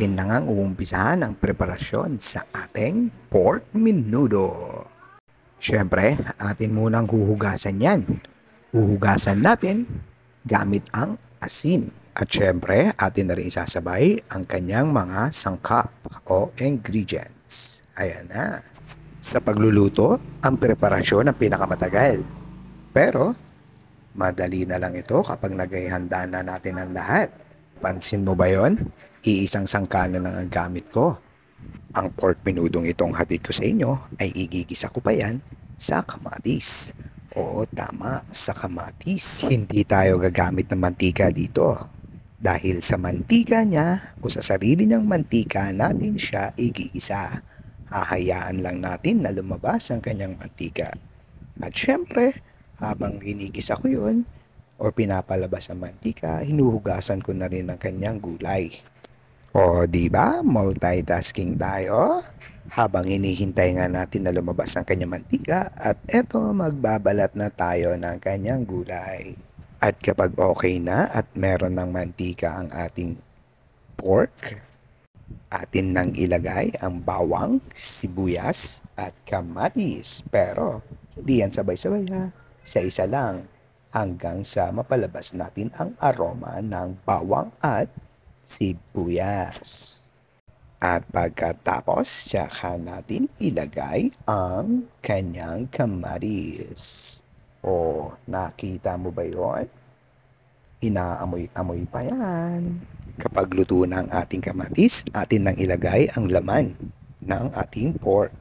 atin na ngang uumpisahan ang preparasyon sa ating pork menudo. Siyempre, atin munang huhugasan yan. Huhugasan natin gamit ang asin. At siyempre, atin na rin isasabay ang kanyang mga sangkap o ingredients. Ayan na. Sa pagluluto, ang preparasyon ang pinakamatagal. Pero, madali na lang ito kapag naghahanda na natin ang lahat. Pansin mo ba yon? Iisang sangkala lang ang gamit ko. Ang pork menudong itong hatid ko sa inyo ay igigisa ko pa yan sa kamatis. Oo, tama, sa kamatis. Hindi tayo gagamit ng mantika dito. Dahil sa mantika niya o sa sarili niyang mantika natin siya igigisa. Hahayaan lang natin na lumabas ang kanyang mantika. At syempre, habang ginigisa ko yun, o pinapalabas ang mantika, hinuhugasan ko na rin ang kanyang gulay. O, diba? Multitasking tayo. Habang hinihintay nga natin na lumabas ang kanyang mantika, at eto, magbabalat na tayo ng kanyang gulay. At kapag okay na at meron ng mantika ang ating pork, atin nang ilagay ang bawang, sibuyas, at kamatis. Pero, hindi yan sabay-sabay ha. Isa-isa lang hanggang sa mapalabas natin ang aroma ng bawang at sibuyas. At pagkatapos, tsaka natin ilagay ang kanyang kamatis. O, nakita mo ba yun? Inaamoy-amoy pa yan. Kapag luto na ang ating kamatis, atin nang ilagay ang laman ng ating pork.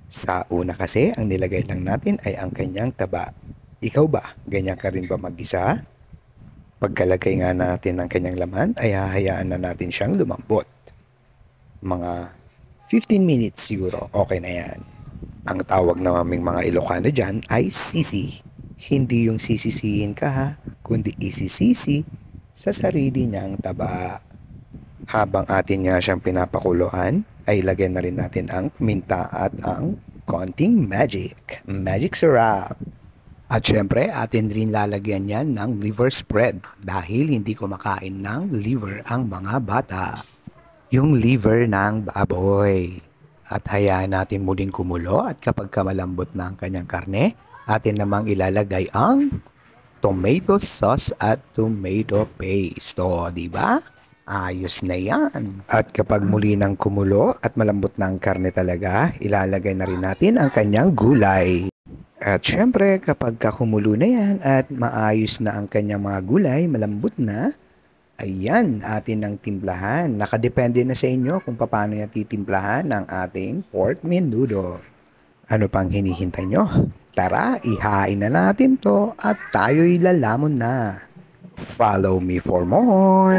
Sa una kasi, ang nilagay lang natin ay ang kanyang taba. Ikaw ba? Ganyan ka rin ba mag-isa? Pagkalagay nga natin ng kanyang laman, ay hahayaan na natin siyang lumambot. Mga 15 minutes siguro, okay na yan. Ang tawag na maming mga Ilocano dyan ay sisi. Hindi yung sisisihin ka ha, kundi isisisi sa sarili niyang taba. Habang atin nga siyang pinapakuluan, ay lagyan na rin natin ang paminta at ang konting magic syrup. At syempre, atin rin lalagyan yan ng liver spread dahil hindi kumakain ng liver ang mga bata. Yung liver ng baboy. At hayaan natin muling kumulo at kapag malambot na ang kanyang karne, atin namang ilalagay ang tomato sauce at tomato paste. O, diba? Ayos na yan. At kapag muli nang kumulo at malambot na ang karne talaga, ilalagay na rin natin ang kanyang gulay. At syempre, kapag kumulo na yan at maayos na ang kanyang mga gulay, malambot na, ayan, atin ang timplahan. Nakadepende na sa inyo kung paano yan titimplahan ng ating pork menudo. Ano pang hinihintay nyo? Tara, ihain na natin to at tayo'y lalamon na. Follow me for more!